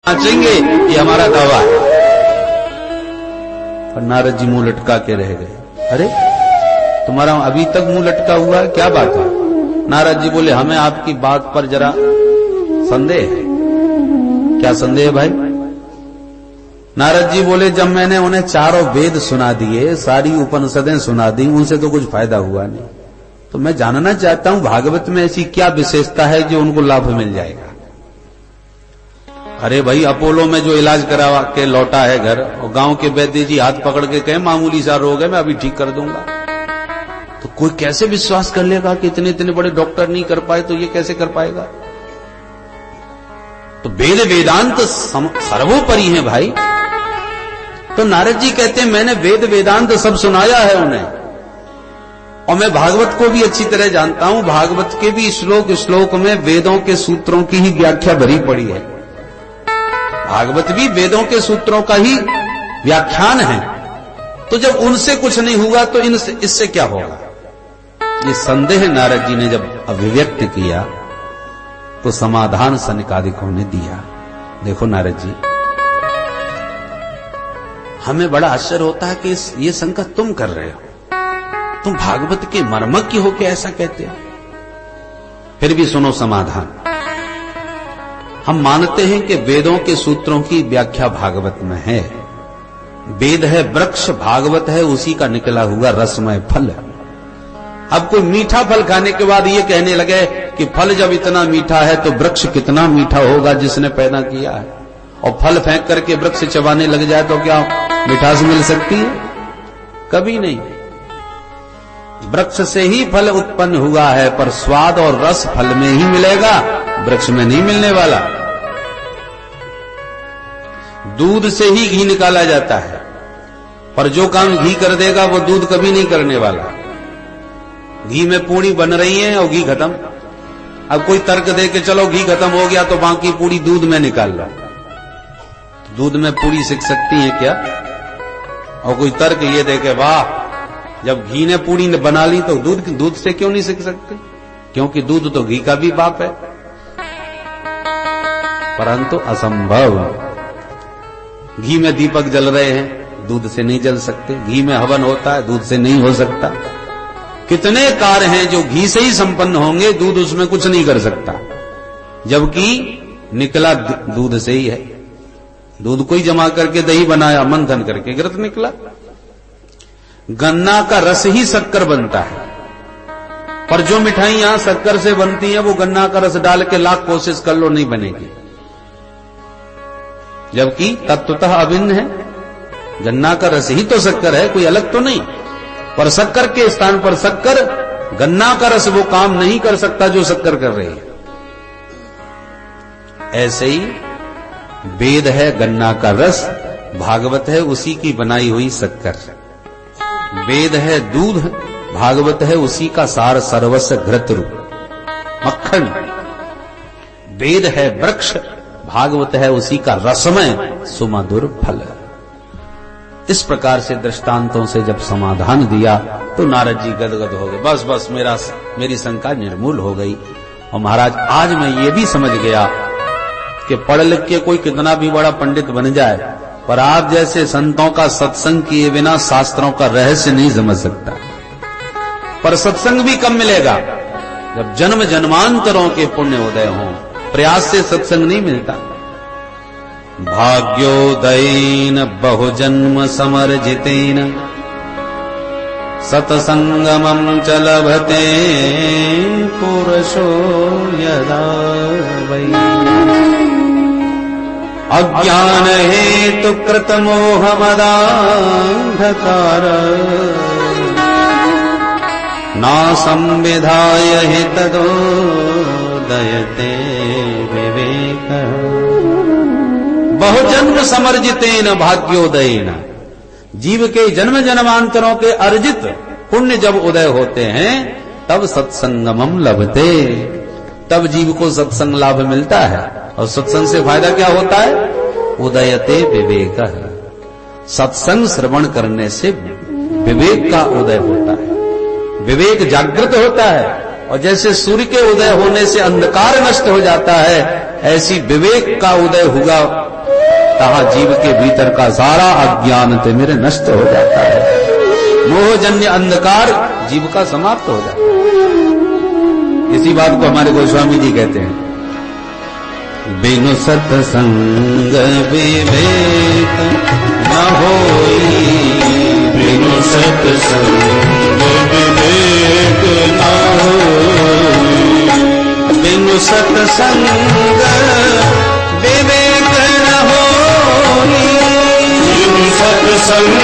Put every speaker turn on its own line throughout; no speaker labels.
नाचेंगे, ये हमारा दावा है। और नारद जी मुंह लटका के रह गए। अरे तुम्हारा अभी तक मुंह लटका हुआ है, क्या बात है? नारद जी बोले, हमें आपकी बात पर जरा संदेह है। क्या संदेह है भाई? नारद जी बोले, जब मैंने उन्हें चारों वेद सुना दिए, सारी उपनिषदें सुना दी, उनसे तो कुछ फायदा हुआ नहीं। तो मैं जानना चाहता हूं भागवत में ऐसी क्या विशेषता है जो उनको लाभ मिल जाएगा। अरे भाई, अपोलो में जो इलाज करा के लौटा है घर, और गांव के वैद्य जी हाथ पकड़ के कहे मामूली सा रोग है, मैं अभी ठीक कर दूंगा, तो कोई कैसे विश्वास कर लेगा कि इतने इतने बड़े डॉक्टर नहीं कर पाए तो ये कैसे कर पाएगा? तो वेद वेदांत सर्वोपरि है भाई। तो नारद जी कहते हैं, मैंने वेद वेदांत सब सुनाया है उन्हें, और मैं भागवत को भी अच्छी तरह जानता हूं। भागवत के भी श्लोक श्लोक में वेदों के सूत्रों की ही व्याख्या भरी पड़ी है। भागवत भी वेदों के सूत्रों का ही व्याख्यान है। तो जब उनसे कुछ नहीं हुआ तो इससे क्या होगा? ये संदेह नारद जी ने जब अभिव्यक्त किया तो समाधान सनकादिकों ने दिया। देखो नारद जी, हमें बड़ा आश्चर्य होता है कि ये शंका तुम कर रहे हो, तुम भागवत के मर्मज्ञ हो के ऐसा कहते हो। फिर भी सुनो समाधान। हम मानते हैं कि वेदों के सूत्रों की व्याख्या भागवत में है। वेद है वृक्ष, भागवत है उसी का निकला हुआ रसमय फल। अब कोई मीठा फल खाने के बाद ये कहने लगे कि फल जब इतना मीठा है तो वृक्ष कितना मीठा होगा जिसने पैदा किया है, और फल फेंक करके वृक्ष चबाने लग जाए तो क्या मिठास मिल सकती है? कभी नहीं। वृक्ष से ही फल उत्पन्न हुआ है, पर स्वाद और रस फल में ही मिलेगा, वृक्ष में नहीं मिलने वाला। दूध से ही घी निकाला जाता है, पर जो काम घी कर देगा वो दूध कभी नहीं करने वाला। घी में पूरी बन रही है और घी खत्म। अब कोई तर्क दे के चलो घी खत्म हो गया तो बाकी पूरी दूध में निकाल लो, दूध में पूरी सिक सकती है क्या? और कोई तर्क ये दे के वाह, जब घी ने पूरी बना ली तो दूध से क्यों नहीं सिक सकते? क्योंकि दूध तो घी का भी बाप है। परंतु असंभव। घी में दीपक जल रहे हैं, दूध से नहीं जल सकते। घी में हवन होता है, दूध से नहीं हो सकता। कितने कार्य हैं जो घी से ही संपन्न होंगे, दूध उसमें कुछ नहीं कर सकता, जबकि निकला दूध से ही है। दूध को ही जमा करके दही बनाया, मंथन करके घृत निकला। गन्ना का रस ही शक्कर बनता है, पर जो मिठाइयां शक्कर से बनती हैं वो गन्ना का रस डाल के लाख कोशिश कर लो नहीं बनेगी, जबकि तत्वतः अभिन्न है। गन्ना का रस ही तो शक्कर है, कोई अलग तो नहीं। पर शक्कर के स्थान पर शक्कर, गन्ना का रस वो काम नहीं कर सकता जो शक्कर कर रही है। ऐसे ही वेद है गन्ना का रस, भागवत है उसी की बनाई हुई शक्कर। वेद है दूध, भागवत है उसी का सार सर्वस्व घृत रूप मक्खन। वेद है वृक्ष, भागवत है उसी का रसमय सुमधुर फल। इस प्रकार से दृष्टांतों से जब समाधान दिया तो नारद जी गदगद हो गए। बस बस मेरी शंका निर्मूल हो गई। और महाराज, आज मैं ये भी समझ गया कि पढ़ लिख के कोई कितना भी बड़ा पंडित बन जाए, पर आप जैसे संतों का सत्संग किए बिना शास्त्रों का रहस्य नहीं समझ सकता। पर सत्संग भी कम मिलेगा जब जन्म जन्मांतरों के पुण्य उदय हों। प्रयास से सत्संग नहीं मिलता। भाग्योदयेन बहुजन्म समर्जितेन सत्संगमं च लभते पुरुषो यदा वै। अज्ञान हेतु कृत मोह मदांधकार ना संविधाय हितदोदयते विवेक। बहुजन्म समर्जितेन भाग्योदयेन, जीव के जन्म जन्मांतरों के अर्जित पुण्य जब उदय होते हैं तब सत्संगमम लभते, तब जीव को सत्संग लाभ मिलता है। और सत्संग से फायदा क्या होता है? उदयते विवेक। सत्संग श्रवण करने से विवेक का उदय होता है, विवेक जागृत होता है। और जैसे सूर्य के उदय होने से अंधकार नष्ट हो जाता है, ऐसी विवेक का उदय तहां जीव के भीतर का सारा अज्ञान ते मेरे नष्ट हो जाता है। मोहजन्य अंधकार जीव का समाप्त हो जाता है। इसी बात को हमारे गोस्वामी जी कहते हैं, बिनु सत्संग विवेक न होई,
बिनु सत्संग विवेक न होई,
बिनु सत्संग विवेक न होई,
बिनु सत्संग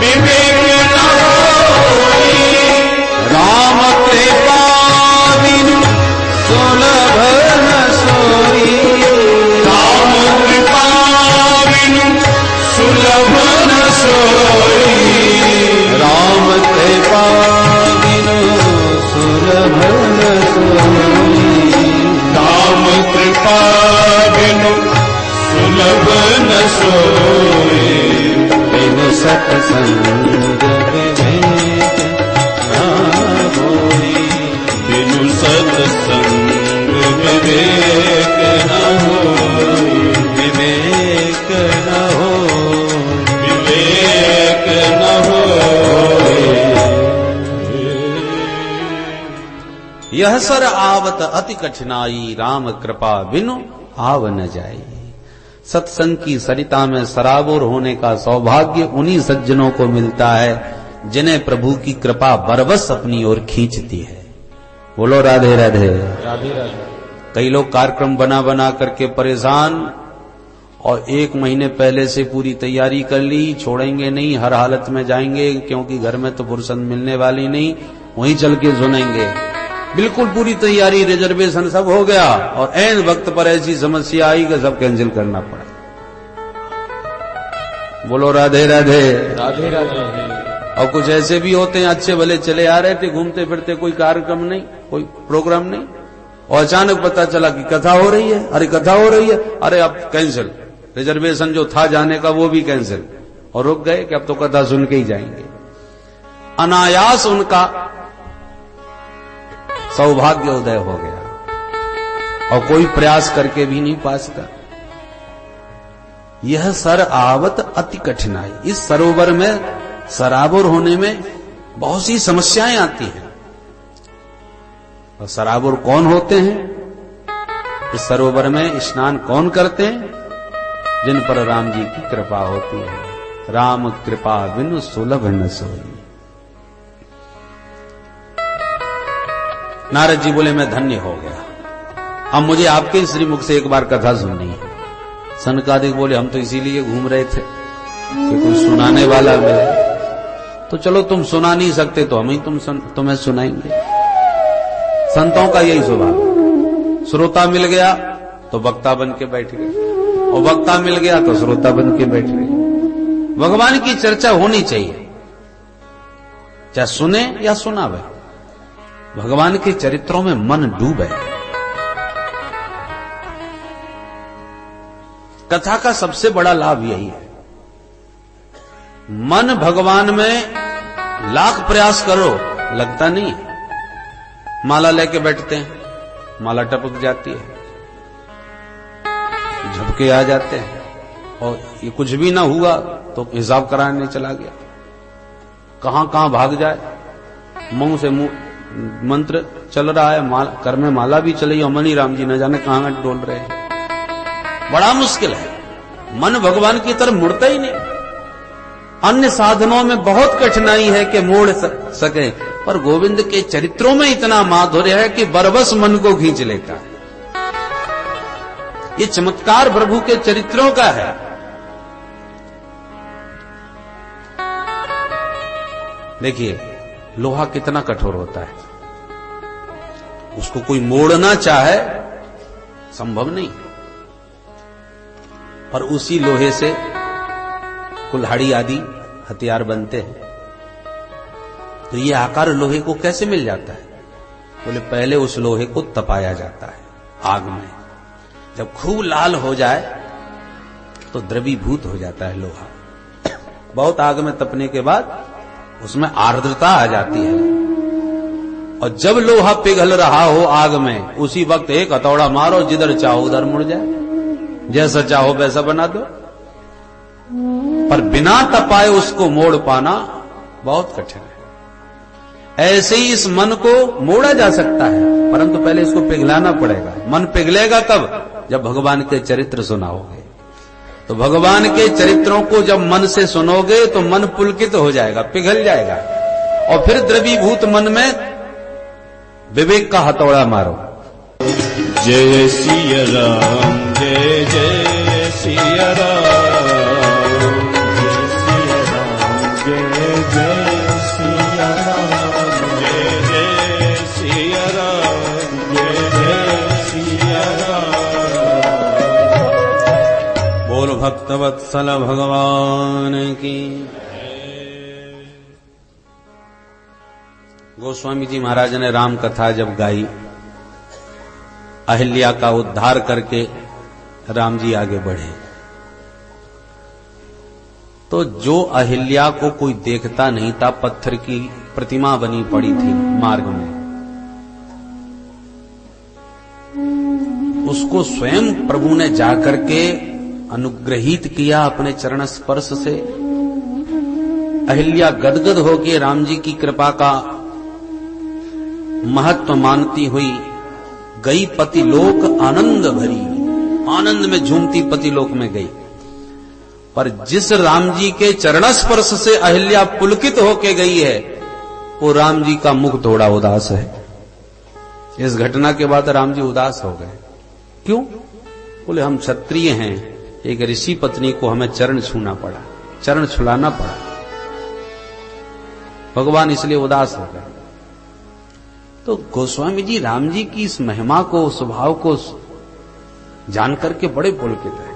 विवेक न होई,
राम कृपा बिनु सुलभ न सोई,
राम कृपा बिनु सुलभ न सोई,
राम कृपा बिनु सुलभ न सोई,
राम कृपा बिनु सुलभ न सोई,
बिनु सत्संग विवेक न होई,
बिनु सत्संग विवेक न होई,
विवेक न होई।
विवेक न होई।
यह सर आवत अति कठिनाई, राम कृपा बिनु आव न जाई। सत्संग की सरिता में सराबोर होने का सौभाग्य उन्हीं सज्जनों को मिलता है जिन्हें प्रभु की कृपा बरबस अपनी ओर खींचती है। बोलो राधे राधे।
राधे राधे।
कई लोग कार्यक्रम बना बना करके परेशान, और 1 महीने पहले से पूरी तैयारी कर ली, छोड़ेंगे नहीं, हर हालत में जाएंगे, क्योंकि घर में तो फुर्सत मिलने वाली नहीं, वहीं चल के सुनेंगे। बिल्कुल पूरी तैयारी, रिजर्वेशन सब हो गया, और ऐन वक्त पर ऐसी समस्या आई कि सब कैंसिल करना पड़ा। बोलो राधे राधे।
राधे राधे।
और कुछ ऐसे भी होते हैं, अच्छे भले चले आ रहे थे, घूमते फिरते, कोई कार्यक्रम नहीं, कोई प्रोग्राम नहीं, और अचानक पता चला कि कथा हो रही है। अरे कथा हो रही है, अरे अब कैंसिल, रिजर्वेशन जो था जाने का वो भी कैंसिल, और रुक गए कि अब तो कथा सुन के ही जाएंगे। अनायास उनका सौभाग्य उदय हो गया, और कोई प्रयास करके भी नहीं पा सका। यह सर आवत अति कठिनाई। इस सरोवर में सराबोर होने में बहुत सी समस्याएं आती हैं। और सराबोर कौन होते हैं? इस सरोवर में स्नान कौन करते हैं? जिन पर राम जी की कृपा होती है। राम कृपा बिनु सुलभ न सोई। नारद जी बोले मैं धन्य हो गया, अब मुझे आपके श्रीमुख से एक बार कथा सुननी है। सनकादिक बोले हम तो इसीलिए घूम रहे थे कि कोई सुनाने वाला मिले, तो चलो तुम सुना नहीं सकते तो हम ही तुम्हें सुनाएंगे। संतों का यही स्वभाव, श्रोता मिल गया तो वक्ता बन के बैठ गए, और वक्ता मिल गया तो श्रोता बन के बैठ गए। भगवान की चर्चा होनी चाहिए, चाहे सुने या सुनावे। भगवान के चरित्रों में मन डूबे। कथा का सबसे बड़ा लाभ यही है। मन भगवान में लाख प्रयास करो, लगता नहीं है। माला लेके बैठते हैं, माला टपक जाती है, झपके आ जाते हैं, और ये कुछ भी ना हुआ तो हिसाब कराने चला गया। कहां कहां भाग जाए, मुंह से मुंह मंत्र चल रहा है, कर में माला भी चली, और मनी राम जी न जाने कहां डोल रहे हैं। बड़ा मुश्किल है, मन भगवान की तरफ मुड़ता ही नहीं। अन्य साधनों में बहुत कठिनाई है कि मोड़ सके, पर गोविंद के चरित्रों में इतना माधुर्य है कि बरबस मन को खींच लेता है। ये चमत्कार प्रभु के चरित्रों का है। देखिए लोहा कितना कठोर होता है, उसको कोई मोड़ना चाहे संभव नहीं, और उसी लोहे से कुल्हाड़ी आदि हथियार बनते हैं। तो ये आकार लोहे को कैसे मिल जाता है? बोले पहले उस लोहे को तपाया जाता है आग में, जब खूब लाल हो जाए तो द्रवीभूत हो जाता है लोहा। बहुत आग में तपने के बाद उसमें आर्द्रता आ जाती है, और जब लोहा पिघल रहा हो आग में, उसी वक्त एक हथौड़ा मारो, जिधर चाहो उधर मुड़ जाए। जैसा चाहो वैसा बना दो, पर बिना तपाए उसको मोड़ पाना बहुत कठिन है। ऐसे ही इस मन को मोड़ा जा सकता है, परंतु पहले इसको पिघलाना पड़ेगा। मन पिघलेगा कब? जब भगवान के चरित्र सुनाओगे। तो भगवान के चरित्रों को जब मन से सुनोगे तो मन पुलकित हो जाएगा, पिघल जाएगा, और फिर द्रवीभूत मन में विवेक का हथौड़ा मारो।
जय सिया राम, जय जय सिया राम, जय जय सिया राम, जय जय सिया राम, जय जय सिया राम।
बोल भक्तवत्सल भगवान की। गोस्वामी जी महाराज ने राम कथा जब गाई, अहिल्या का उद्धार करके राम जी आगे बढ़े, तो जो अहिल्या को कोई देखता नहीं था, पत्थर की प्रतिमा बनी पड़ी थी मार्ग में, उसको स्वयं प्रभु ने जाकर के अनुग्रहित किया अपने चरण स्पर्श से। अहिल्या गदगद होकर राम जी की कृपा का महत्व मानती हुई गई पतिलोक आनंद भरी, आनंद में झूमती पतिलोक में गई। पर जिस राम जी के चरण स्पर्श से अहिल्या पुलकित होके गई है, वो राम जी का मुख थोड़ा उदास है। इस घटना के बाद राम जी उदास हो गए। क्यों? बोले हम क्षत्रिय हैं, एक ऋषि पत्नी को हमें चरण छूना पड़ा, चरण छुलाना पड़ा, भगवान इसलिए उदास हो गए। तो गोस्वामी जी राम जी की इस महिमा को, स्वभाव को जानकर के बड़े पुलकित हैं।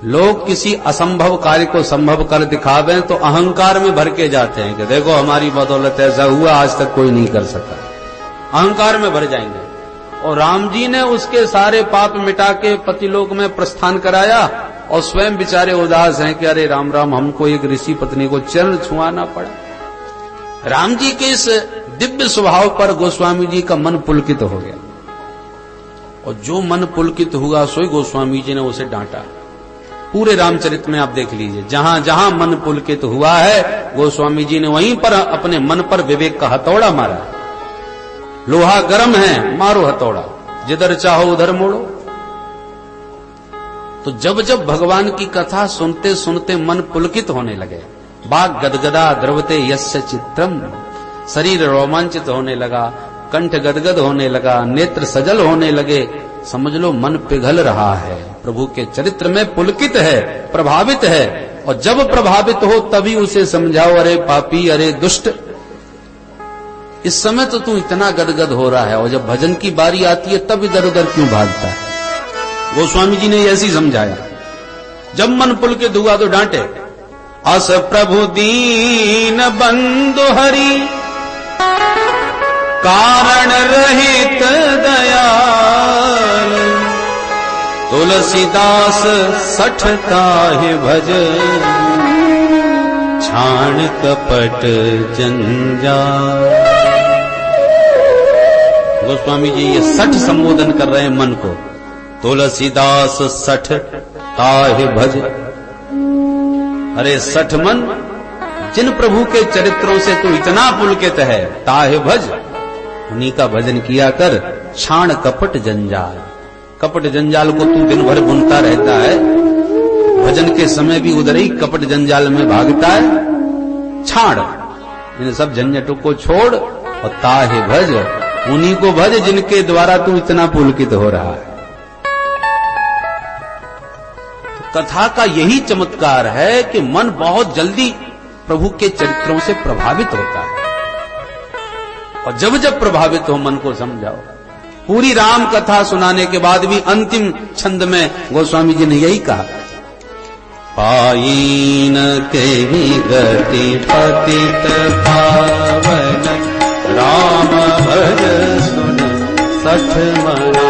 लोग किसी असंभव कार्य को संभव कर दिखावे तो अहंकार में भर के जाते हैं कि देखो हमारी बदौलत ऐसा हुआ, आज तक कोई नहीं कर सका, अहंकार में भर जाएंगे। और राम जी ने उसके सारे पाप मिटा के पतिलोक में प्रस्थान कराया, और स्वयं बेचारे उदास हैं कि अरे राम राम, हमको एक ऋषि पत्नी को चरण छुआना पड़ा। राम जी के इस दिव्य स्वभाव पर गोस्वामी जी का मन पुलकित हो गया, और जो मन पुलकित हुआ सोई गोस्वामी जी ने उसे डांटा। पूरे रामचरित में आप देख लीजिए, जहां जहां मन पुलकित हुआ है, गोस्वामी जी ने वहीं पर अपने मन पर विवेक का हथौड़ा मारा। लोहा गर्म है, मारो हथौड़ा, जिधर चाहो उधर मोड़ो। तो जब जब भगवान की कथा सुनते सुनते मन पुलकित होने लगे, बाग गदगदा द्रवते यस्य चित्रम, शरीर रोमांचित होने लगा, कंठ गदगद होने लगा, नेत्र सजल होने लगे, समझ लो मन पिघल रहा है, प्रभु के चरित्र में पुलकित है, प्रभावित है। और जब प्रभावित हो तभी उसे समझाओ, अरे पापी, अरे दुष्ट, इस समय तो तू इतना गदगद हो रहा है, और जब भजन की बारी आती है तब इधर उधर क्यों भागता है। गोस्वामी जी ने ऐसे ही समझाया। जब मन पुलकित हुआ तो डांटे, अस प्रभु दीन बंधु हरि, कारण रहित दयाल, तुलसीदास सठ ताहि भज, छाण कपट जंजाल। गोस्वामी जी ये सठ संबोधन कर रहे हैं मन को, तुलसीदास सठ ताहि भज। अरे सठ मन, जिन प्रभु के चरित्रों से तू इतना पुलकित है, ताहि भज, उन्हीं का भजन किया कर। छाण कपट जंजाल, कपट जंजाल को तू दिन भर बुनता रहता है, भजन के समय भी उधर ही कपट जंजाल में भागता है। छाड़ इन सब झंझटों को छोड़ और ताहि भज, उन्हीं को भज जिनके द्वारा तू इतना पुलकित हो रहा है। तो कथा का यही चमत्कार है कि मन बहुत जल्दी प्रभु के चरित्रों से प्रभावित होता है, और जब जब प्रभावित हो मन को समझाओ। पूरी राम कथा सुनाने के बाद भी अंतिम छंद में गोस्वामी जी ने यही कहा, पायीन के गति पतित पावन, राम भज सुन सठ मना।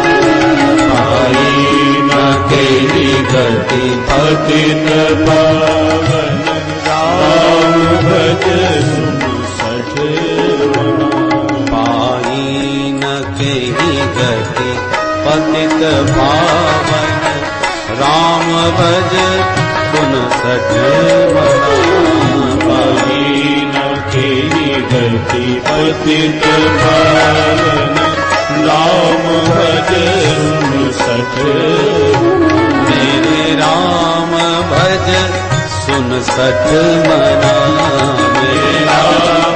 पायीन के गति पतित पावन, राम भज सुन सठ मना।
पायीन के गति पतित पावन, राम भज सुन सठ मना
न तेरी गति पतित पावन राम भज सुन सठ
मेरे राम भज सुन सठ मना मेरा